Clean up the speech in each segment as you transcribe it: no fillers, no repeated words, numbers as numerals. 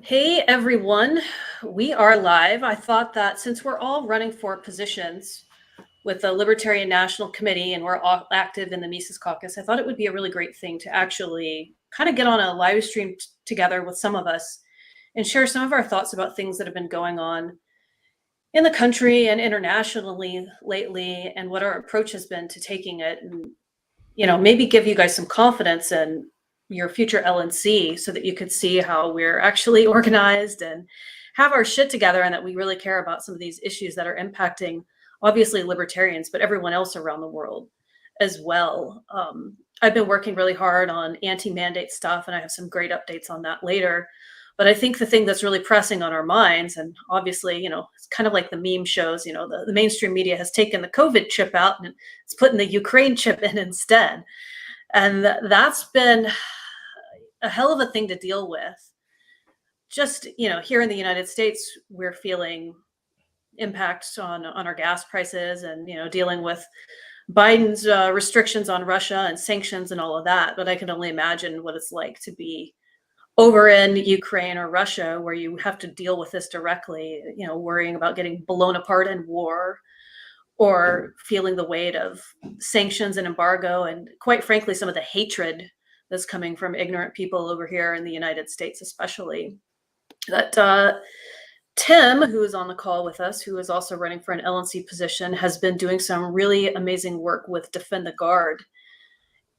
Hey everyone, we are live. I thought that since we're all running for positions with the Libertarian National Committee and we're all active in the Mises Caucus, I thought it would be a really great thing to actually kind of get on a live stream together with some of us and share some of our thoughts about things that have been going on in the country and internationally lately and what our approach has been to taking it, and maybe give you guys some confidence in your future LNC so that you could see how we're actually organized and have our shit together, and that we really care about some of these issues that are impacting obviously libertarians, but everyone else around the world as well. I've been working really hard on anti-mandate stuff, and I have some great updates on that later. But I think the thing that's really pressing on our minds, and obviously, it's kind of like the meme shows, the mainstream media has taken the COVID chip out and it's putting the Ukraine chip in instead. And that's been a hell of a thing to deal with. Just, here in the United States, we're feeling impacts on our gas prices and, dealing with Biden's restrictions on Russia and sanctions and all of that. But I can only imagine what it's like to be over in Ukraine or Russia, where you have to deal with this directly, worrying about getting blown apart in war or feeling the weight of sanctions and embargo, and quite frankly, some of the hatred that's coming from ignorant people over here in the United States, especially. That Tim, who is on the call with us, who is also running for an LNC position, has been doing some really amazing work with Defend the Guard.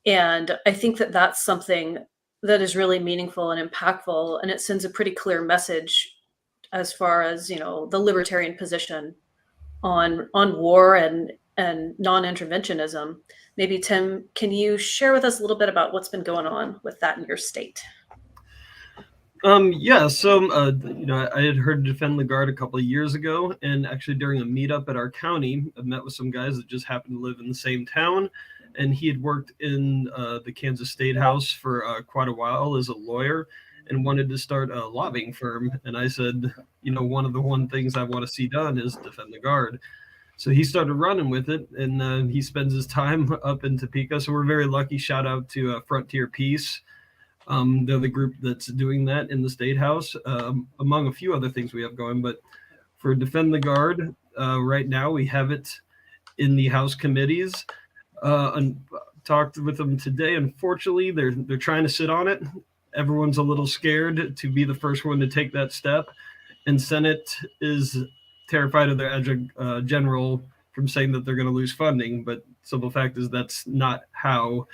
And I think that that's something that is really meaningful and impactful, and it sends a pretty clear message as far as the libertarian position on war and non-interventionism. Maybe Tim, can you share with us a little bit about what's been going on with that in your state? Yeah, so I had heard Defend the Guard a couple of years ago, and actually during a meetup at our county, I met with some guys that just happened to live in the same town. And he had worked in the Kansas State House for quite a while as a lawyer and wanted to start a lobbying firm. And I said, one of the things I want to see done is Defend the Guard. So he started running with it, and he spends his time up in Topeka. So we're very lucky. Shout out to Frontier Peace. They're the group that's doing that in the State House, among a few other things we have going. But for Defend the Guard, right now we have it in the House committees. And talked with them today. Unfortunately, they're trying to sit on it. Everyone's a little scared to be the first one to take that step, and Senate is terrified of their adjunct general from saying that they're going to lose funding. But simple fact is that's not how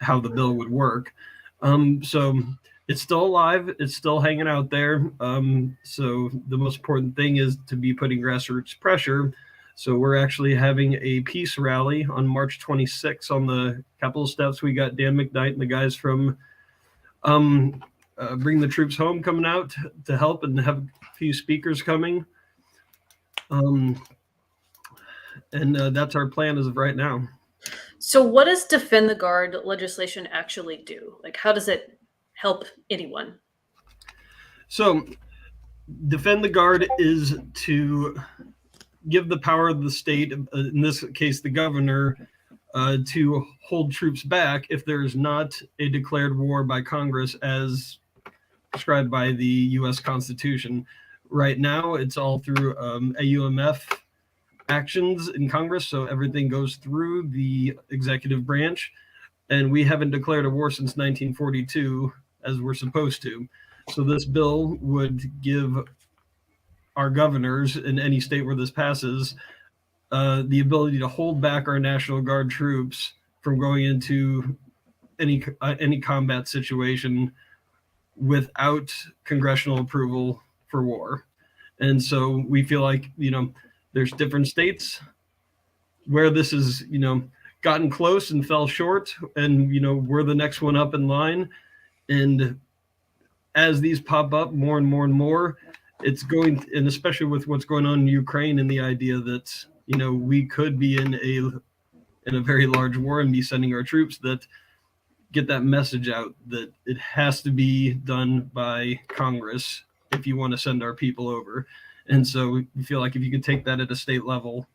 the bill would work. So it's still alive. It's still hanging out there. So the most important thing is to be putting grassroots pressure. So we're actually having a peace rally on March 26th on the Capitol steps. We got Dan McKnight and the guys from Bring the Troops Home coming out to help, and have a few speakers coming. And that's our plan as of right now. So what does Defend the Guard legislation actually do? Like, how does it help anyone? So Defend the Guard is to give the power of the state, in this case the governor, to hold troops back if there's not a declared war by Congress as prescribed by the U.S. Constitution. Right now, it's all through AUMF actions in Congress, so everything goes through the executive branch, and we haven't declared a war since 1942, as we're supposed to. So this bill would give our governors in any state where this passes the ability to hold back our National Guard troops from going into any combat situation without congressional approval for war. And so we feel like, there's different states where this is, gotten close and fell short, and, we're the next one up in line. And as these pop up more and more and more, it's going, and especially with what's going on in Ukraine and the idea that, we could be in a very large war and be sending our troops, that get that message out that it has to be done by Congress if you want to send our people over. And so we feel like if you can take that at a state level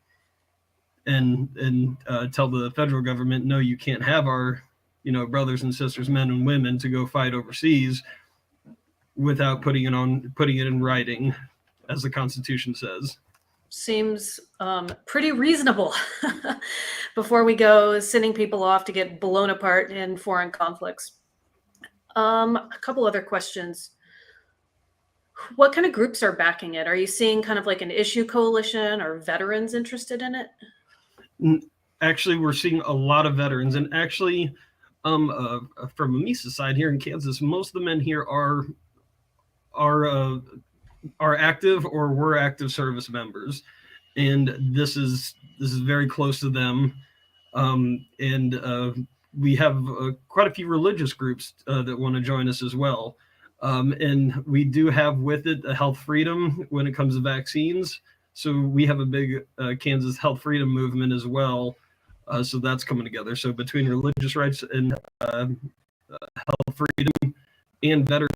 and tell the federal government, no, you can't have our, brothers and sisters, men and women, to go fight overseas, without putting it in writing, as the Constitution says. Seems pretty reasonable. Before we go sending people off to get blown apart in foreign conflicts. A couple other questions. What kind of groups are backing it? Are you seeing kind of like an issue coalition or veterans interested in it? Actually, we're seeing a lot of veterans, and actually, from a Mises side here in Kansas, most of the men here are active or were active service members, and this is very close to them. And we have quite a few religious groups that want to join us as well. And we do have with it a health freedom when it comes to vaccines. So we have a big Kansas health freedom movement as well. So that's coming together. So between religious rights and health freedom and veterans,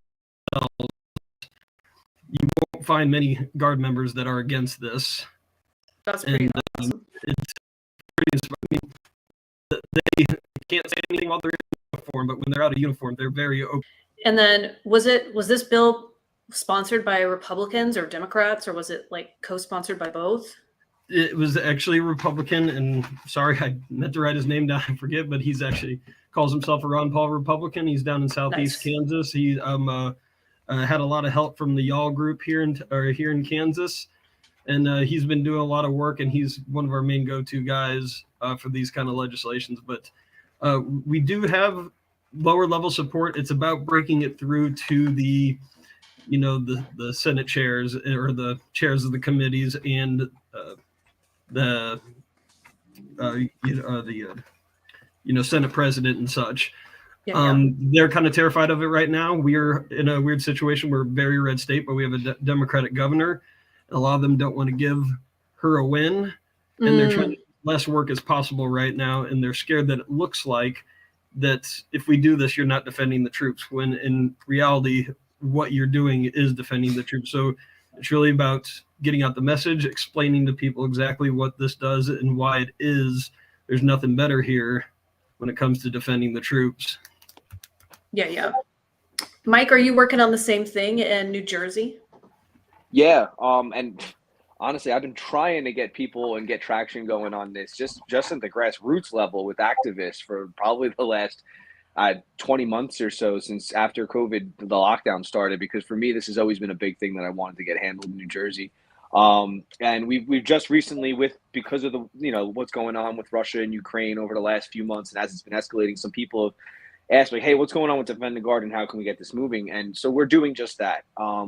you won't find many Guard members that are against this. That's pretty awesome. It's pretty, I mean, they can't say anything while they're in uniform, but when they're out of uniform, they're very open. And then was this bill sponsored by Republicans or Democrats, or was it like co-sponsored by both? It was actually a Republican, and sorry, I meant to write his name down. I forget, but he's actually calls himself a Ron Paul Republican. He's down in Southeast Kansas. He had a lot of help from the Y'all group here in Kansas, and he's been doing a lot of work, and he's one of our main go-to guys for these kind of legislations. But we do have lower level support. It's about breaking it through to the Senate chairs or the chairs of the committees and the Senate president and such. They're kind of terrified of it right now. We're in a weird situation. We're a very red state, but we have a Democratic governor. A lot of them don't want to give her a win, and they're trying to do less work as possible right now, and they're scared that it looks like that if we do this, you're not defending the troops, when in reality, what you're doing is defending the troops. So it's really about getting out the message, explaining to people exactly what this does and why it is. There's nothing better here when it comes to defending the troops. Yeah. Mike, are you working on the same thing in New Jersey? Yeah. And honestly, I've been trying to get people and get traction going on this just at the grassroots level with activists for probably the last 20 months or so, since after COVID, the lockdown started, because for me, this has always been a big thing that I wanted to get handled in New Jersey. And we've just recently, because of the, what's going on with Russia and Ukraine over the last few months, and as it's been escalating, some people have asked me, hey, what's going on with Defend the Guard and how can we get this moving? And so we're doing just that.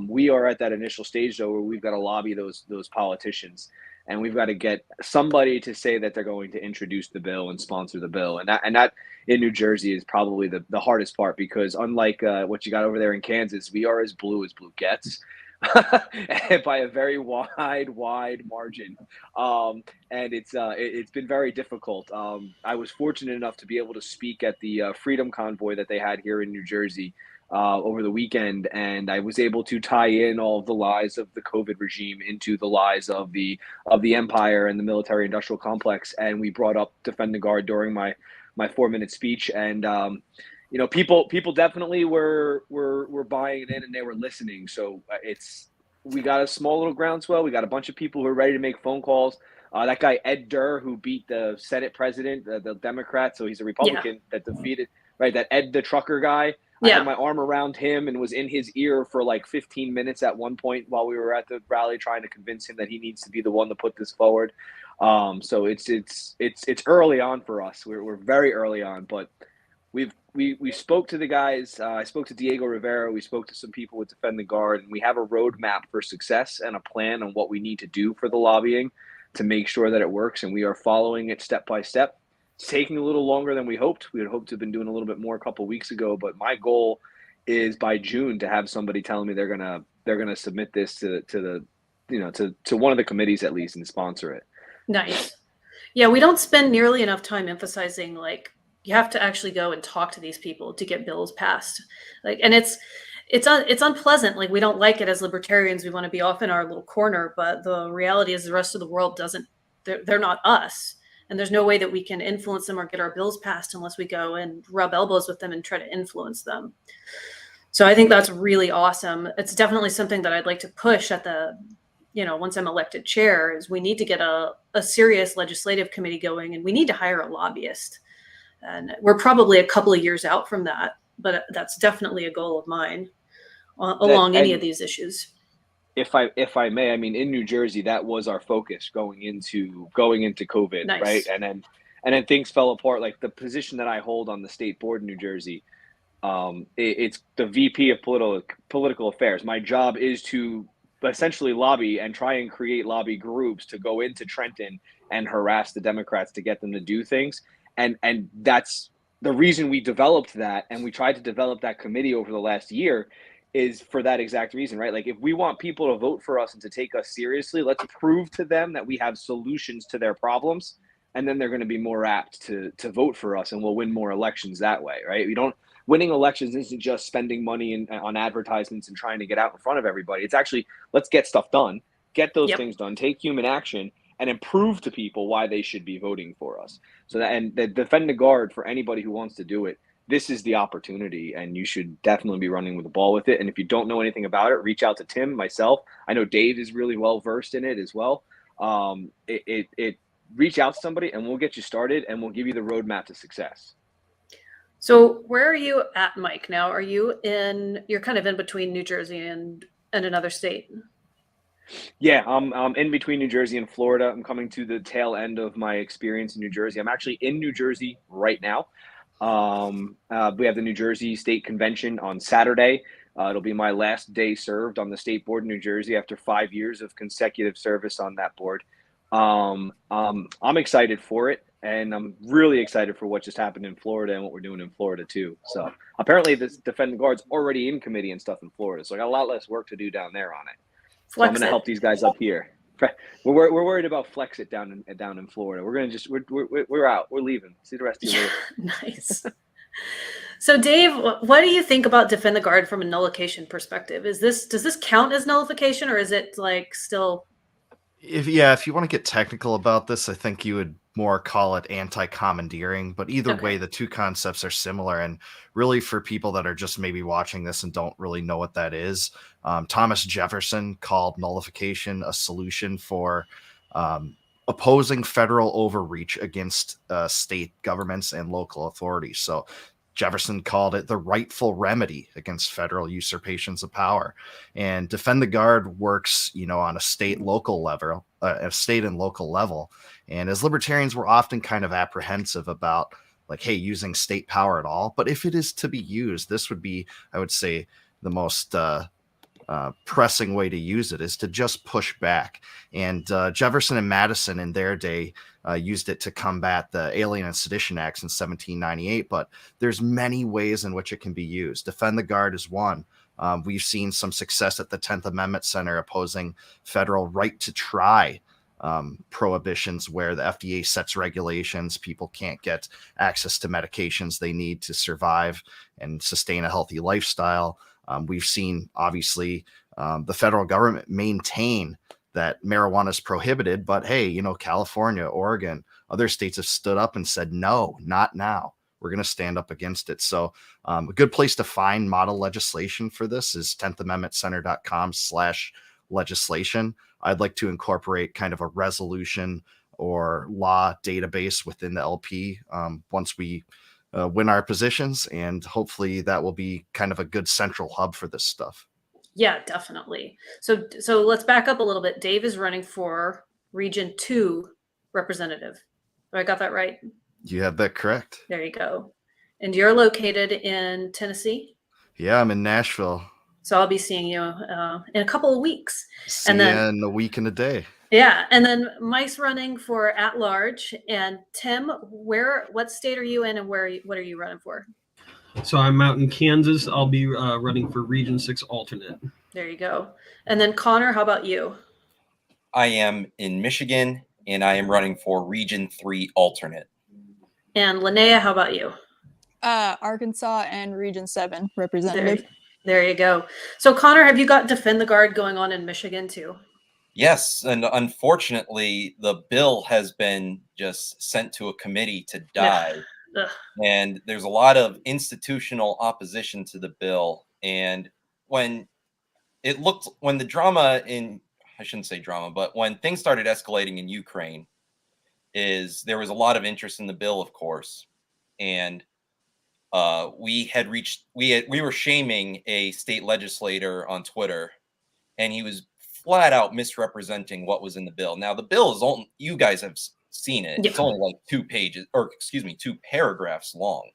We are at that initial stage, though, where we've got to lobby those politicians, and we've got to get somebody to say that they're going to introduce the bill and sponsor the bill. And that in New Jersey is probably the hardest part, because unlike what you got over there in Kansas, we are as blue gets. By a very wide margin, and it's been very difficult. I was fortunate enough to be able to speak at the Freedom Convoy that they had here in New Jersey over the weekend, and I was able to tie in all of the lies of the COVID regime into the lies of the empire and the military-industrial complex, and we brought up Defend the Guard during my 4-minute speech, and people definitely were buying it in, and they were listening. So we got a small little groundswell. We got a bunch of people who are ready to make phone calls. That guy Ed Durr, who beat the Senate president, the Democrat, so he's a Republican that defeated, right? That Ed the trucker guy. I had my arm around him and was in his ear for like 15 minutes at one point while we were at the rally, trying to convince him that he needs to be the one to put this forward. So it's early on for us. We're very early on, but we spoke to the guys. I spoke to Diego Rivera. We spoke to some people with Defend the Guard, and we have a roadmap for success and a plan on what we need to do for the lobbying to make sure that it works. And we are following it step by step. It's taking a little longer than we hoped. We had hoped to have been doing a little bit more a couple of weeks ago, but my goal is by June to have somebody telling me they're gonna submit this to one of the committees at least and sponsor it. Nice. Yeah, we don't spend nearly enough time emphasizing, like, you have to actually go and talk to these people to get bills passed. Like, and it's unpleasant. Like, we don't like it as libertarians. We want to be off in our little corner, but the reality is the rest of the world doesn't. They're not us, and there's no way that we can influence them or get our bills passed unless we go and rub elbows with them and try to influence them. So I think that's really awesome. It's definitely something that I'd like to push at the, once I'm elected chair, is we need to get a serious legislative committee going, and we need to hire a lobbyist. And we're probably a couple of years out from that, but that's definitely a goal of mine along any of these issues. If I may, I mean, in New Jersey, that was our focus going into COVID, Nice. right? And then things fell apart. Like the position that I hold on the state board in New Jersey, it's the VP of political affairs. My job is to essentially lobby and try and create lobby groups to go into Trenton and harass the Democrats to get them to do things. And that's the reason we developed that, and we tried to develop that committee over the last year, is for that exact reason, right? Like if we want people to vote for us and to take us seriously, let's prove to them that we have solutions to their problems, and then they're going to be more apt to vote for us, and we'll win more elections that way, right? Winning elections isn't just spending money on advertisements and trying to get out in front of everybody. It's actually, let's get stuff done, get those things done, take human action, and prove to people why they should be voting for us. So that, and the Defend the Guard, for anybody who wants to do it, this is the opportunity, and you should definitely be running with the ball with it. And if you don't know anything about it, reach out to Tim, myself. I know Dave is really well versed in it as well. Reach out to somebody, and we'll get you started, and we'll give you the roadmap to success. So where are you at, Mike? Now, you're kind of in between New Jersey and another state? Yeah, I'm in between New Jersey and Florida. I'm coming to the tail end of my experience in New Jersey. I'm actually in New Jersey right now. We have the New Jersey State Convention on Saturday. It'll be my last day served on the state board in New Jersey after 5 years of consecutive service on that board. I'm excited for it. And I'm really excited for what just happened in Florida and what we're doing in Florida too. So apparently this Defend the Guard's already in committee and stuff in Florida. So I got a lot less work to do down there on it. So I'm going to help these guys up here. We're worried about flex it down in Florida. We're going to we're out. We're leaving. See the rest of you later. Nice. So Dave, what do you think about Defend the Guard from a nullification perspective? Does this count as nullification, or is it like still? If you want to get technical about this, I think you would more call it anti-commandeering, but either way, the two concepts are similar. And really, for people that are just maybe watching this and don't really know what that is, Thomas Jefferson called nullification a solution for opposing federal overreach against state governments and local authorities. So Jefferson called it the rightful remedy against federal usurpations of power. And Defend the Guard works, on a state and local level. And as libertarians, we're often kind of apprehensive about like, hey, using state power at all. But if it is to be used, this would be, I would say, the most pressing way to use it is to just push back. And Jefferson and Madison in their day used it to combat the Alien and Sedition Acts in 1798. But there's many ways in which it can be used. Defend the Guard is one. We've seen some success at the 10th Amendment Center opposing federal right to try prohibitions where the FDA sets regulations. People can't get access to medications they need to survive and sustain a healthy lifestyle. We've seen, obviously, the federal government maintain that marijuana is prohibited, but hey, California, Oregon, other states have stood up and said, no, not now. We're going to stand up against it. So a good place to find model legislation for this is 10thamendmentcenter.com/legislation. I'd like to incorporate kind of a resolution or law database within the LP once we win our positions, and hopefully that will be kind of a good central hub for this stuff. Yeah, definitely. So let's back up a little bit. Dave is running for Region 2 representative. I got that right? You have that correct. There you go. And you're located in Tennessee? Yeah, I'm in Nashville. So I'll be seeing you in a couple of weeks. See you in a week and a day. Yeah, and then Mike's running for at-large. And Tim, what state are you in, and what are you running for? So I'm out in Kansas. I'll be running for Region 6 alternate. There you go. And then Connor, how about you? I am in Michigan, and I am running for Region 3 alternate. And Linnea, how about you? Arkansas and Region 7 representative. There you go. So Connor, have you got Defend the Guard going on in Michigan too? Yes, and unfortunately, the bill has been just sent to a committee to die. And there's a lot of institutional opposition to the bill. And when the drama in, I shouldn't say drama, but when things started escalating in Ukraine, there was a lot of interest in the bill, of course. And we were shaming a state legislator on Twitter, and he was flat out misrepresenting what was in the bill. Now, the bill is only, you guys have seen it. Yeah. It's only like 2 paragraphs long.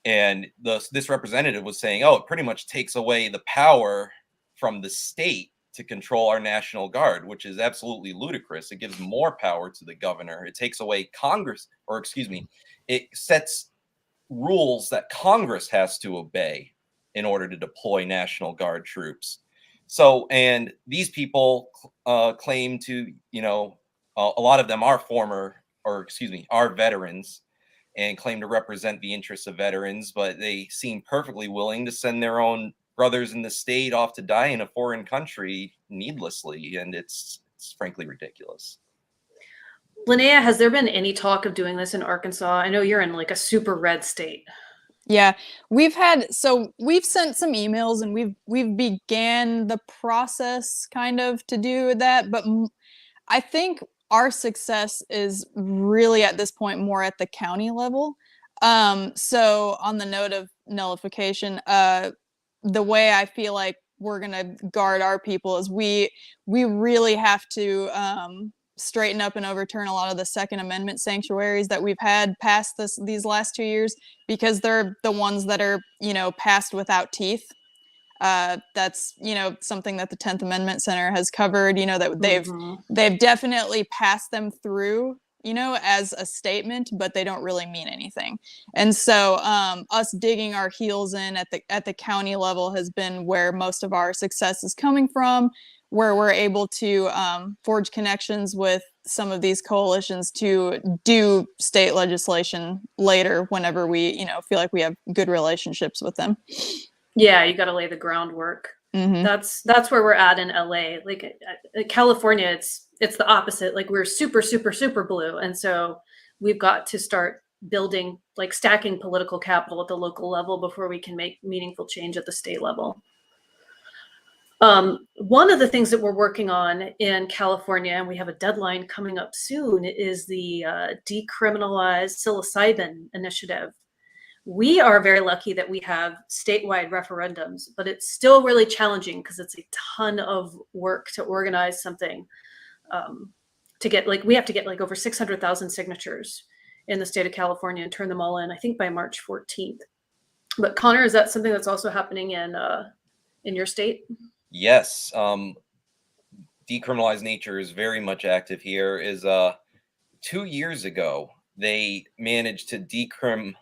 And this representative was saying, oh, it pretty much takes away the power from the state to control our National Guard, which is absolutely ludicrous. It gives more power to the governor. It takes away it sets rules that Congress has to obey in order to deploy National Guard troops. So, and these people claim to, a lot of them are are veterans and claim to represent the interests of veterans, but they seem perfectly willing to send their own brothers in the state off to die in a foreign country needlessly. And it's frankly ridiculous. Linnea, has there been any talk of doing this in Arkansas? I know you're in like a super red state. Yeah, we've sent some emails, and we've began the process kind of to do that, but I think our success is really at this point more at the county level. So on the note of nullification, the way I feel like we're gonna guard our people is we really have to straighten up and overturn a lot of the Second Amendment sanctuaries that we've had past these last 2 years, because they're the ones that are, passed without teeth. That's, something that the 10th Amendment Center has covered, that they've definitely passed them through, as a statement, but they don't really mean anything. And so us digging our heels in at the county level has been where most of our success is coming from, where we're able to forge connections with some of these coalitions to do state legislation later whenever we, feel like we have good relationships with them. Yeah, you got to lay the groundwork. Mm-hmm. That's where we're at in LA. Like California, it's the opposite. Like we're super, super, super blue, and so we've got to start building, like stacking political capital at the local level before we can make meaningful change at the state level. One of the things that we're working on in California, and we have a deadline coming up soon, is the Decriminalized Psilocybin initiative. We are very lucky that we have statewide referendums, but it's still really challenging because it's a ton of work to organize something to get, like, we have to get like over 600,000 signatures in the state of California and turn them all in, I think by March 14th. But Connor, is that something that's also happening in your state? Yes. Decriminalized Nature is very much active here. 2 years ago, they managed to decrim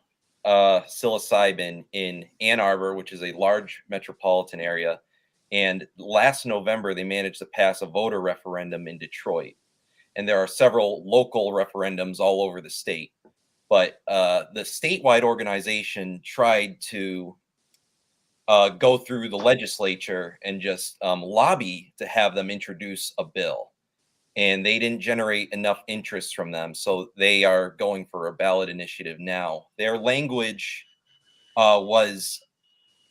psilocybin in Ann Arbor, which is a large metropolitan area. And last November, they managed to pass a voter referendum in Detroit. And there are several local referendums all over the state. But the statewide organization tried to go through the legislature and just lobby to have them introduce a bill. And they didn't generate enough interest from them. So they are going for a ballot initiative now. Their language was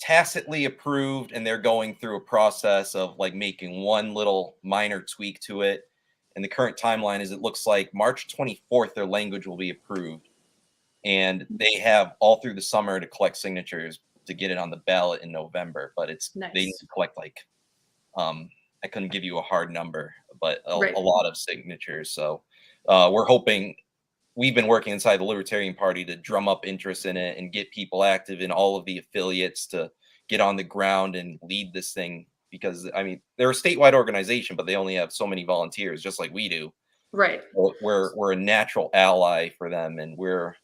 tacitly approved, and they're going through a process of like making one little minor tweak to it. And the current timeline is, it looks like March 24th, their language will be approved. And they have all through the summer to collect signatures to get it on the ballot in November. But Nice. They need to collect like, I couldn't give you a hard number, but a lot of signatures. So we're hoping, we've been working inside the Libertarian Party to drum up interest in it and get people active in all of the affiliates to get on the ground and lead this thing. Because, I mean, they're a statewide organization, but they only have so many volunteers, just like we do. Right. So we're a natural ally for them, and we're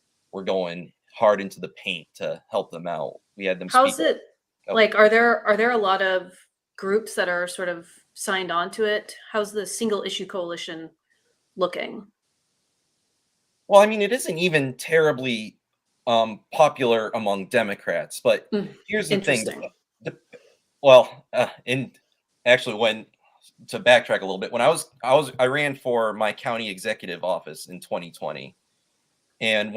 going hard into the paint to help them out. We had them. How's it? Like, are there a lot of groups that are sort of signed on to it? How's the single issue coalition looking? Well, I mean, it isn't even terribly popular among Democrats, but here's the thing. To backtrack a little bit, when I ran for my county executive office in 2020, and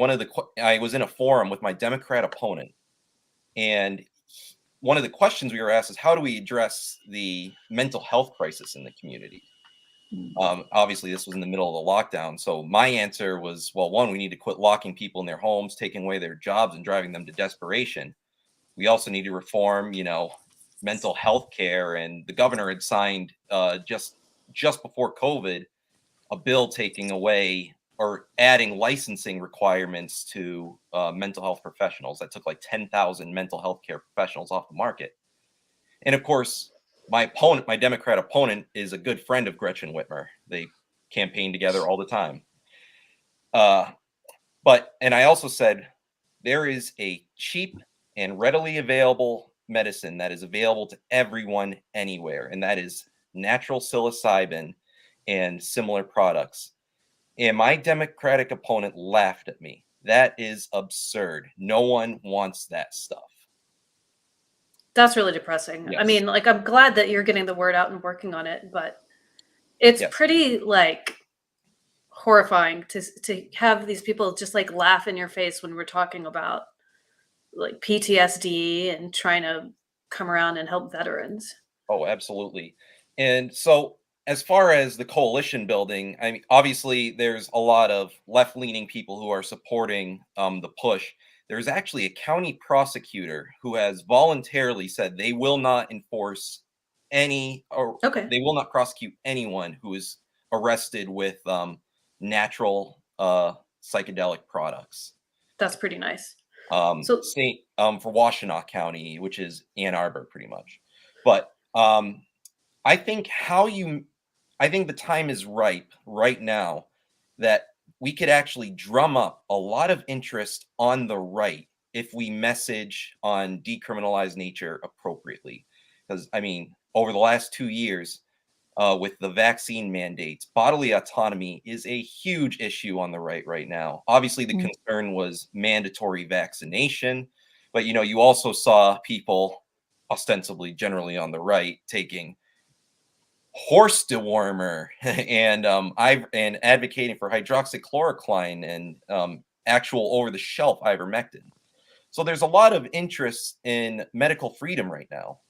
I was in a forum with my Democrat opponent, and one of the questions we were asked is, how do we address the mental health crisis in the community? Obviously, this was in the middle of the lockdown. So my answer was, well, one, we need to quit locking people in their homes, taking away their jobs and driving them to desperation. We also need to reform, mental health care. And the governor had signed just before COVID a bill taking away or adding licensing requirements to mental health professionals. That took like 10,000 mental health care professionals off the market. And of course, my Democrat opponent, is a good friend of Gretchen Whitmer. They campaign together all the time. And I also said, there is a cheap and readily available medicine that is available to everyone anywhere, and that is natural psilocybin and similar products. And my Democratic opponent laughed at me. That is absurd. No one wants that stuff. That's really depressing. Yes. I mean, like, I'm glad that you're getting the word out and working on it, but it's pretty like horrifying to have these people just like laugh in your face when we're talking about like PTSD and trying to come around and help veterans. Oh, absolutely. And so as far as the coalition building, I mean, obviously there's a lot of left-leaning people who are supporting the push. There's actually a county prosecutor who has voluntarily said they will not enforce they will not prosecute anyone who is arrested with natural psychedelic products. That's pretty nice. For Washtenaw County, which is Ann Arbor, pretty much. But I think the time is ripe right now that we could actually drum up a lot of interest on the right if we message on decriminalized nature appropriately. Because, I mean, over the last 2 years, with the vaccine mandates, bodily autonomy is a huge issue on the right now. Obviously, the concern was mandatory vaccination, but, you also saw people ostensibly generally on the right taking horse dewormer and advocating for hydroxychloroquine and actual over-the-shelf ivermectin. So there's a lot of interest in medical freedom right now.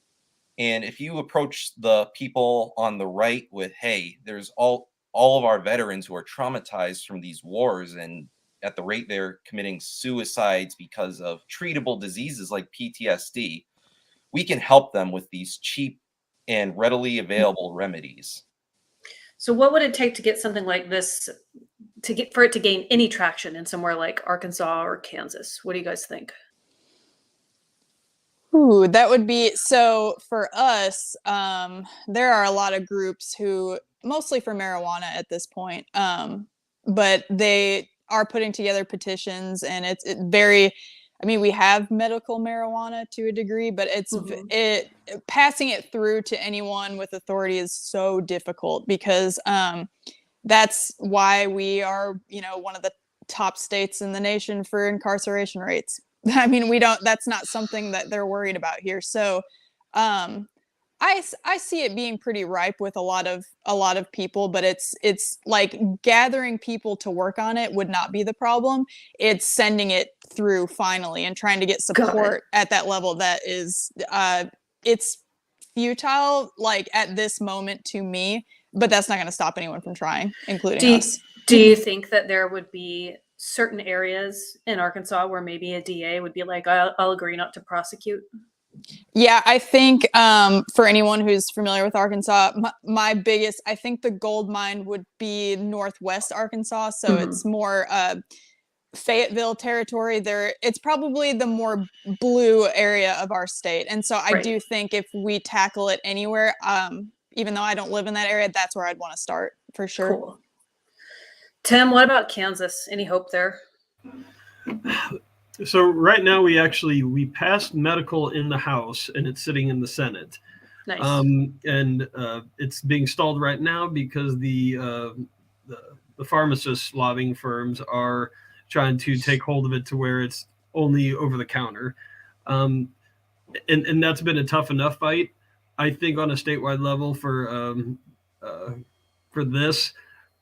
And if you approach the people on the right with, hey, there's all of our veterans who are traumatized from these wars, and at the rate they're committing suicides because of treatable diseases like PTSD, we can help them with these cheap and readily available remedies. So what would it take to get something like this for it to gain any traction in somewhere like Arkansas or Kansas? What do you guys think? Ooh, that would be, so for us, there are a lot of groups who, mostly for marijuana at this point, but they are putting together petitions, and it's very, I mean, we have medical marijuana to a degree, but it's passing it through to anyone with authority is so difficult, because that's why we are, one of the top states in the nation for incarceration rates. I mean, that's not something that they're worried about here. So I see it being pretty ripe with a lot of people, but it's like gathering people to work on it would not be the problem. It's sending it through finally and trying to get support at that level that is it's futile, like, at this moment to me, but that's not going to stop anyone from trying, including us. Do you think that there would be certain areas in Arkansas where maybe a DA would be like, I'll agree not to prosecute? Yeah, I think for anyone who's familiar with Arkansas, my biggest, I think the gold mine would be Northwest Arkansas. So it's more Fayetteville territory. It's probably the more blue area of our state. And so I do think if we tackle it anywhere, even though I don't live in that area, that's where I'd want to start for sure. Cool. Tim, what about Kansas? Any hope there? So right now we passed medical in the House, and it's sitting in the Senate. Nice. And it's being stalled right now because the pharmacist lobbying firms are trying to take hold of it to where it's only over the counter. And that's been a tough enough fight. I think on a statewide level for this,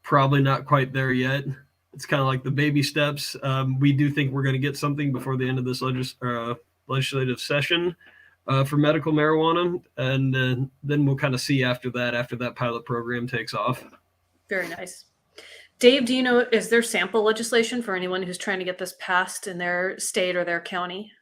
probably not quite there yet. It's kind of like the baby steps. We do think we're going to get something before the end of this legislative session. for medical marijuana, and then we'll kind of see after that pilot program takes off. Very nice. Dave, do you know, is there sample legislation for anyone who's trying to get this passed in their state or their county?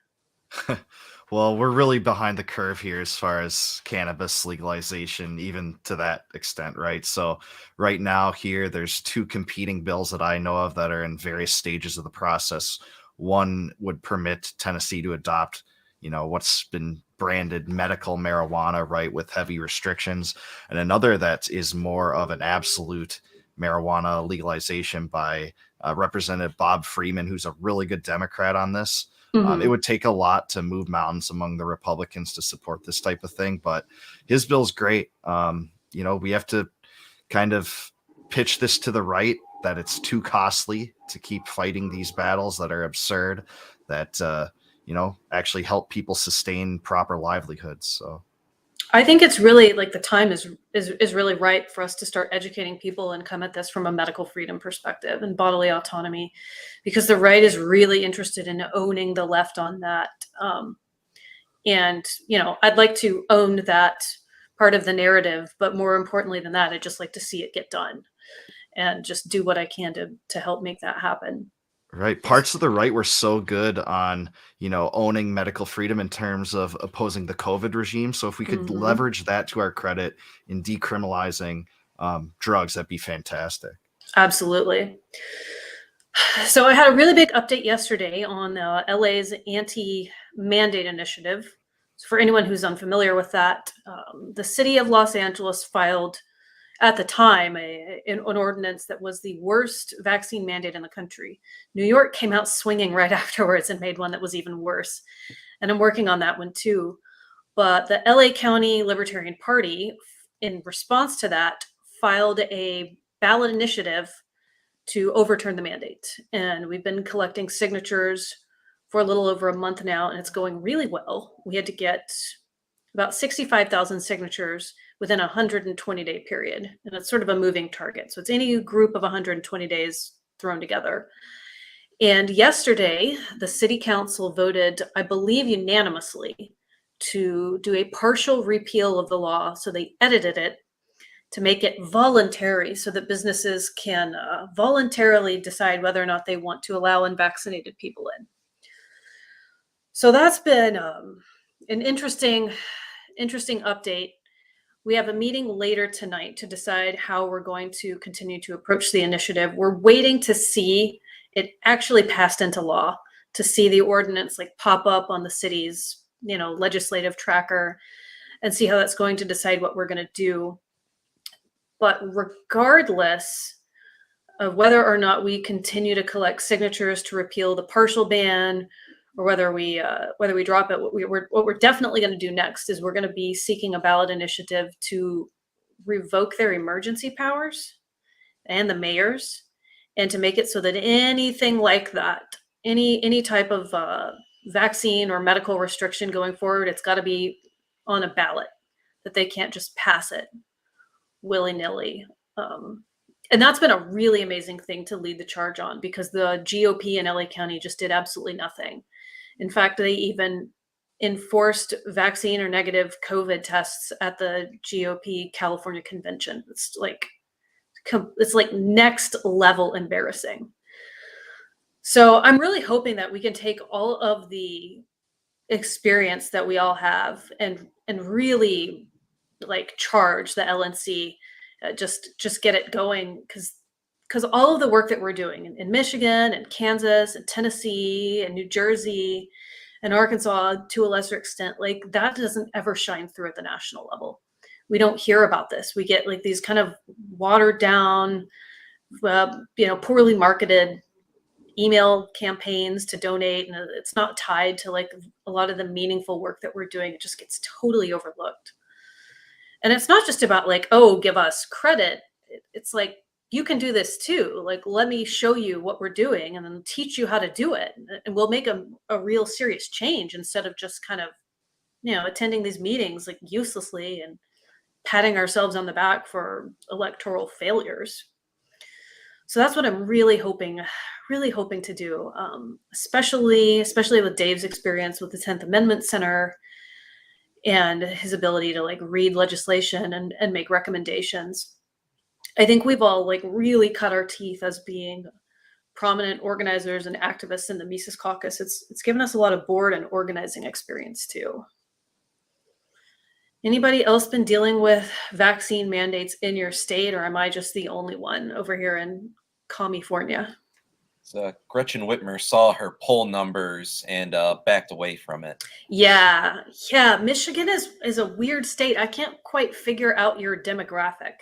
Well, we're really behind the curve here as far as cannabis legalization, even to that extent, right? So right now here, there's two competing bills that I know of that are in various stages of the process. One would permit Tennessee to adopt, what's been branded medical marijuana, right, with heavy restrictions, and another that is more of an absolute marijuana legalization by Representative Bob Freeman, who's a really good Democrat on this. It would take a lot to move mountains among the Republicans to support this type of thing, but his bill's great. We have to kind of pitch this to the right that it's too costly to keep fighting these battles that are absurd, that, actually help people sustain proper livelihoods. So I think it's really like the time is really right for us to start educating people and come at this from a medical freedom perspective and bodily autonomy, because the right is really interested in owning the left on that. And I'd like to own that part of the narrative, but more importantly than that, I'd just like to see it get done and just do what I can to help make that happen. right. Parts of the right were so good on, owning medical freedom in terms of opposing the COVID regime. So if we could leverage that to our credit in decriminalizing drugs, that'd be fantastic. Absolutely. So I had a really big update yesterday on LA's anti-mandate initiative. So for anyone who's unfamiliar with that, the city of Los Angeles filed at the time an ordinance that was the worst vaccine mandate in the country. New York came out swinging right afterwards and made one that was even worse. And I'm working on that one too. But the LA County Libertarian Party, in response to that, filed a ballot initiative to overturn the mandate. And we've been collecting signatures for a little over a month now, and it's going really well. We had to get about 65,000 signatures within a 120-day period. And it's sort of a moving target. So it's any group of 120 days thrown together. And yesterday, the city council voted, I believe unanimously, to do a partial repeal of the law. So they edited it to make it voluntary so that businesses can voluntarily decide whether or not they want to allow unvaccinated people in. So that's been an interesting update. We have a meeting later tonight to decide how we're going to continue to approach the initiative. We're waiting to see it actually passed into law, to see the ordinance like pop up on the city's, legislative tracker, and see how that's going to decide what we're going to do. But regardless of whether or not we continue to collect signatures to repeal the partial ban, or whether we drop it, what we're definitely going to do next is we're going to be seeking a ballot initiative to revoke their emergency powers and the mayors, and to make it so that anything like that, any type of vaccine or medical restriction going forward, it's got to be on a ballot, that they can't just pass it willy-nilly. And that's been a really amazing thing to lead the charge on, because the GOP in LA County just did absolutely nothing. In fact, they even enforced vaccine or negative COVID tests at the GOP California convention. It's like next level embarrassing. So I'm really hoping that we can take all of the experience that we all have and really like charge the LNC, just get it going, because all of the work that we're doing in Michigan and Kansas and Tennessee and New Jersey and Arkansas, to a lesser extent, like that doesn't ever shine through at the national level. We don't hear about this. We get like these kind of watered down, poorly marketed email campaigns to donate, and it's not tied to like a lot of the meaningful work that we're doing. It just gets totally overlooked. And it's not just about like, oh, give us credit. It's like, you can do this too. Like, let me show you what we're doing and then teach you how to do it. And we'll make a real serious change, instead of just kind of, attending these meetings like uselessly and patting ourselves on the back for electoral failures. So that's what I'm really hoping to do, especially with Dave's experience with the 10th Amendment Center and his ability to like read legislation and make recommendations. I think we've all like really cut our teeth as being prominent organizers and activists in the Mises Caucus. It's given us a lot of board and organizing experience too. Anybody else been dealing with vaccine mandates in your state, or am I just the only one over here in California? So Gretchen Whitmer saw her poll numbers and backed away from it. Yeah. Michigan is a weird state. I can't quite figure out your demographic.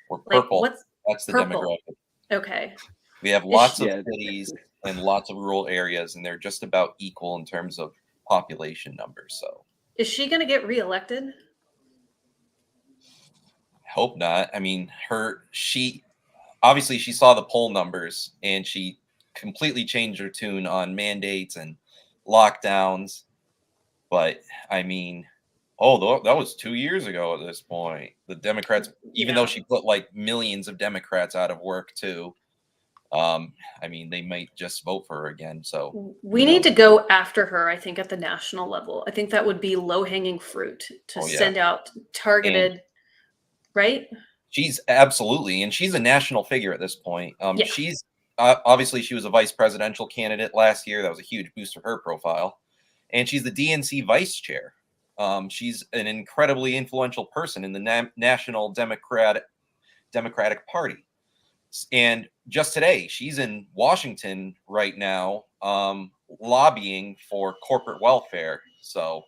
We're Like, purple. what's That's the purple? demographic. Okay. We have lots of Yeah. cities and lots of rural areas, and they're just about equal in terms of population numbers. So Is she going to get reelected? hope not. I mean, she obviously she saw the poll numbers and she completely changed her tune on mandates and lockdowns. But I mean, that was 2 years ago at this point. The Democrats, even though she put like millions of Democrats out of work too, I mean, they might just vote for her again. So We need to go after her, I think, at the national level. I think that would be low-hanging fruit to send out targeted, right? She's absolutely, and she's a national figure at this point. Yeah. She's obviously she was a vice presidential candidate last year. That was a huge boost for her profile. And she's the DNC vice chair. She's an incredibly influential person in the National Democratic Party. And just today, she's in Washington right now, lobbying for corporate welfare. So,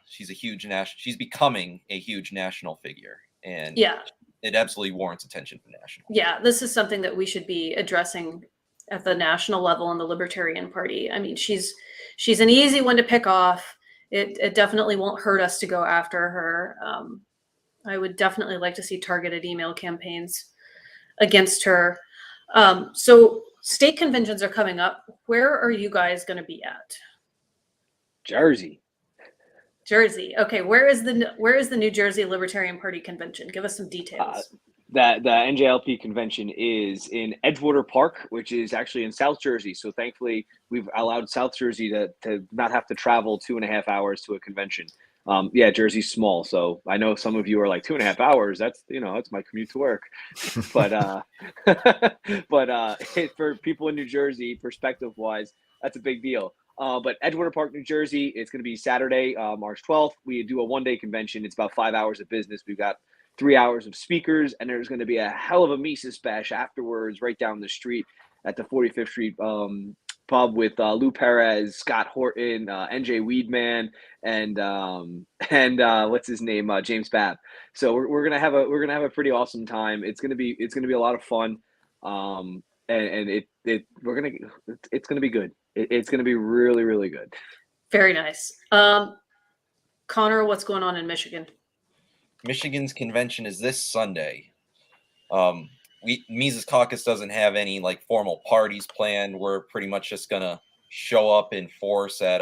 she's a huge she's becoming a huge national figure, and it absolutely warrants attention from national. Yeah, this is something that we should be addressing at the national level in the Libertarian Party. I mean, she's an easy one to pick off. It definitely won't hurt us to go after her. I would definitely like to see targeted email campaigns against her. So state conventions are coming up. Where are you guys going to be at? Jersey. Okay, where is the New Jersey Libertarian Party convention? Give us some details. The NJLP convention is in Edgewater Park, which is actually in South Jersey. So thankfully, we've allowed South Jersey to not have to travel 2.5 hours to a convention. Jersey's small, so I know some of you are like 2.5 hours. That's my commute to work. But for people in New Jersey, perspective-wise, that's a big deal. But Edgewater Park, New Jersey, it's going to be Saturday, March 12th. We do a one-day convention. It's about 5 hours of business. We've got 3 hours of speakers, and there's going to be a hell of a Mises bash afterwards right down the street at the 45th Street pub with Lou Perez, Scott Horton, NJ Weedman, and what's his name, James Babb. So we're gonna have a pretty awesome time. It's gonna be a lot of fun, and it's gonna be good. It's gonna be really, really good. Very nice. Connor, what's going on in Michigan? Michigan's convention is this Sunday. Mises Caucus doesn't have any like formal parties planned. We're pretty much just gonna show up in force at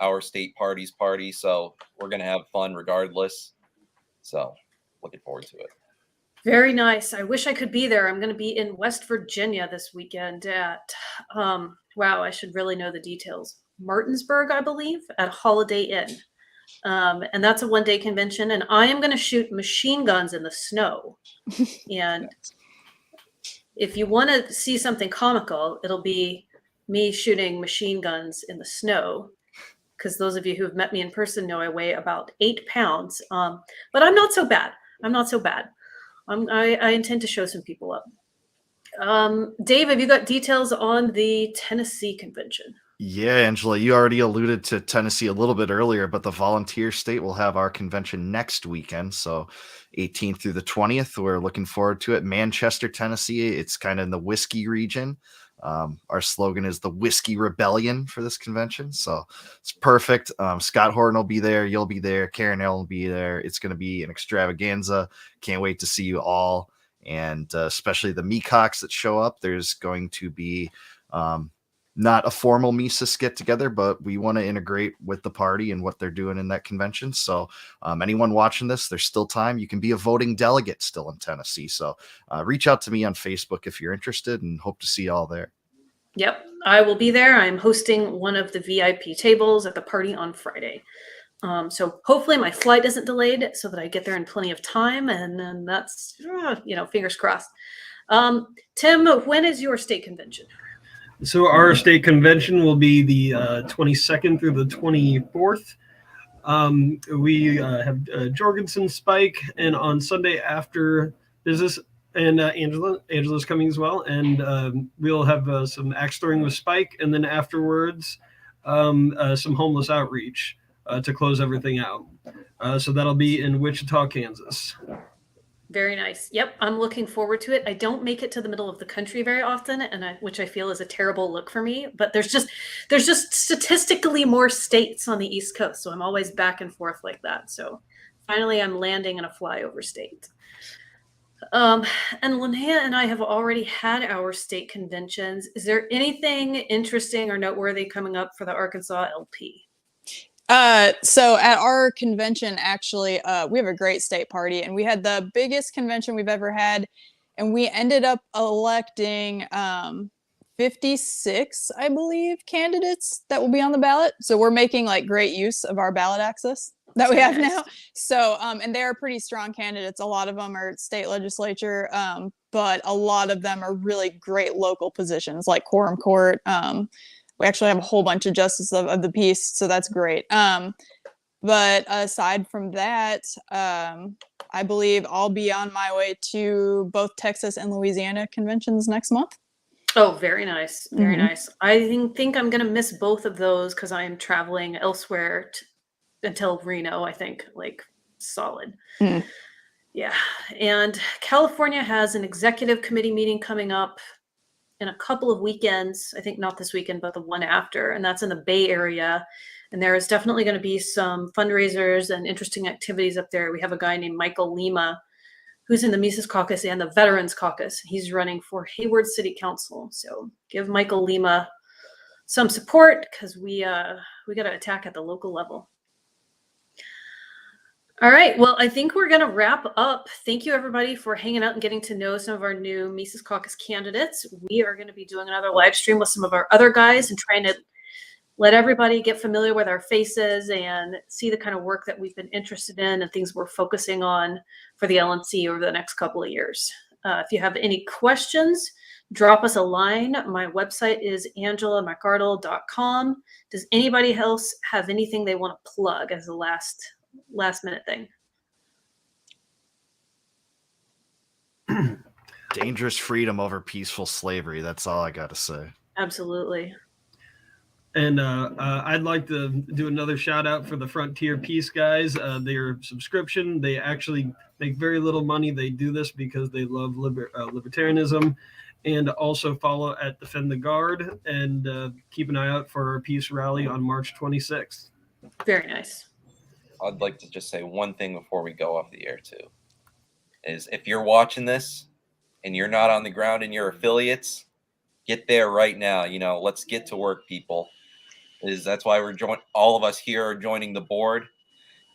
our state party, so we're gonna have fun regardless. So looking forward to it. Very nice. I wish I could be there. I'm going to be in West Virginia this weekend at wow, I should really know the details. Martinsburg, I believe, at Holiday Inn. And that's a one-day convention, and I am going to shoot machine guns in the snow. And if you want to see something comical, it'll be me shooting machine guns in the snow, because those of you who have met me in person know I weigh about 8 pounds. But I'm not so bad. I intend to show some people up. Dave, have you got details on the Tennessee convention? Yeah, Angela, you already alluded to Tennessee a little bit earlier, but the volunteer state will have our convention next weekend. So 18th through the 20th, we're looking forward to it. Manchester, Tennessee, it's kind of in the whiskey region. Our slogan is the Whiskey Rebellion for this convention. So it's perfect. Scott Horton will be there. You'll be there. Karen L will be there. It's going to be an extravaganza. Can't wait to see you all. And especially the Mecox that show up. There's going to be not a formal Mises get together, but we want to integrate with the party and what they're doing in that convention. So anyone watching this, there's still time. You can be a voting delegate still in Tennessee. So reach out to me on Facebook if you're interested, and hope to see you all there. Yep, I will be there. I'm hosting one of the VIP tables at the party on Friday. So hopefully my flight isn't delayed so that I get there in plenty of time, and then that's, fingers crossed. Tim, when is your state convention? So our state convention will be the 22nd through the 24th. We have Jorgensen, Spike, and on Sunday after business, and Angela's coming as well, and we'll have some axe throwing with Spike, and then afterwards some homeless outreach to close everything out. So that'll be in Wichita, Kansas. Very nice. Yep, I'm looking forward to it. I don't make it to the middle of the country very often, which I feel is a terrible look for me. But there's just statistically more states on the East Coast, so I'm always back and forth like that. So finally, I'm landing in a flyover state. And Linnea and I have already had our state conventions. Is there anything interesting or noteworthy coming up for the Arkansas LP? So at our convention, actually, we have a great state party, and we had the biggest convention we've ever had, and we ended up electing 56, I believe, candidates that will be on the ballot. So we're making like great use of our ballot access that we have now. So, and they're pretty strong candidates. A lot of them are state legislature, but a lot of them are really great local positions like quorum court. We actually have a whole bunch of justices of the peace, so that's great. But aside from that, I believe I'll be on my way to both Texas and Louisiana conventions next month. Oh, very nice. Very nice. I think I'm going to miss both of those because I am traveling elsewhere until Reno, I think, like solid. Yeah. And California has an executive committee meeting coming up in a couple of weekends. I think not this weekend, but the one after, and that's in the Bay Area. And there is definitely going to be some fundraisers and interesting activities up there. We have a guy named Michael Lima, who's in the Mises Caucus and the Veterans Caucus. He's running for Hayward City Council. So give Michael Lima some support because we got to attack at the local level. All right. Well, I think we're going to wrap up. Thank you, everybody, for hanging out and getting to know some of our new Mises Caucus candidates. We are going to be doing another live stream with some of our other guys and trying to let everybody get familiar with our faces and see the kind of work that we've been interested in and things we're focusing on for the LNC over the next couple of years. If you have any questions, drop us a line. My website is angelamcardle.com. Does anybody else have anything they want to plug as a last minute thing? Dangerous freedom over peaceful slavery. That's all I got to say. Absolutely. And I'd like to do another shout out for the Frontier Peace guys. Their subscription, they actually make very little money. They do this because they love libertarianism. And also follow at Defend the Guard and keep an eye out for our peace rally on March 26th. Very nice. I'd like to just say one thing before we go off the air too, is if you're watching this and you're not on the ground in your affiliates, get there right now. Let's get to work, people. That's why all of us here are joining the board,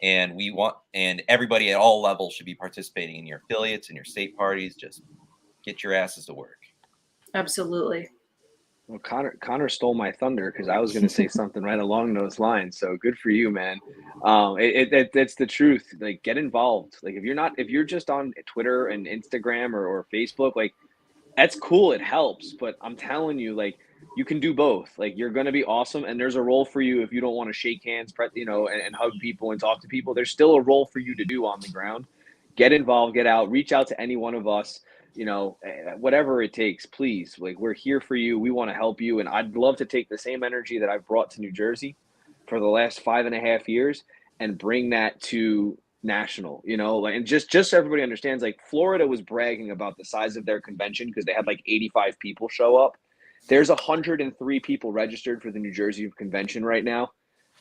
and everybody at all levels should be participating in your affiliates and your state parties. Just get your asses to work. Absolutely. Well, Connor stole my thunder because I was going to say something right along those lines. So good for you, man. It's the truth. Like, get involved. Like, if you're just on Twitter and Instagram or Facebook, like, that's cool. It helps. But I'm telling you, like, you can do both. Like, you're going to be awesome. And there's a role for you if you don't want to shake hands, and hug people and talk to people. There's still a role for you to do on the ground. Get involved, get out, reach out to any one of us. Whatever it takes, please. Like, we're here for you. We want to help you. And I'd love to take the same energy that I've brought to New Jersey for the last 5.5 years and bring that to national, and just so everybody understands, like, Florida was bragging about the size of their convention because they had like 85 people show up. There's 103 people registered for the New Jersey convention right now.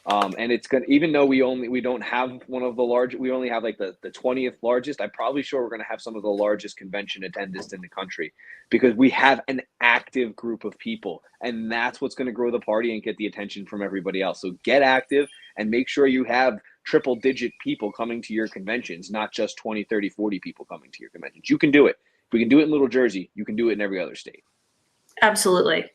And it's good, even though we don't have one of the large, we only have like the 20th largest. I'm probably sure we're going to have some of the largest convention attendance in the country because we have an active group of people, and that's what's going to grow the party and get the attention from everybody else. So get active and make sure you have triple digit people coming to your conventions, not just 20, 30, 40 people coming to your conventions. You can do it. If we can do it in Little Jersey, you can do it in every other state. Absolutely.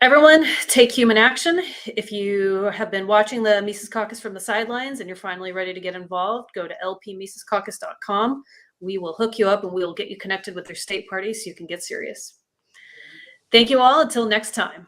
Everyone, take human action. If you have been watching the Mises Caucus from the sidelines and you're finally ready to get involved, go to lpmisescaucus.com. We will hook you up and we will get you connected with their state party so you can get serious. Thank you all. Until next time.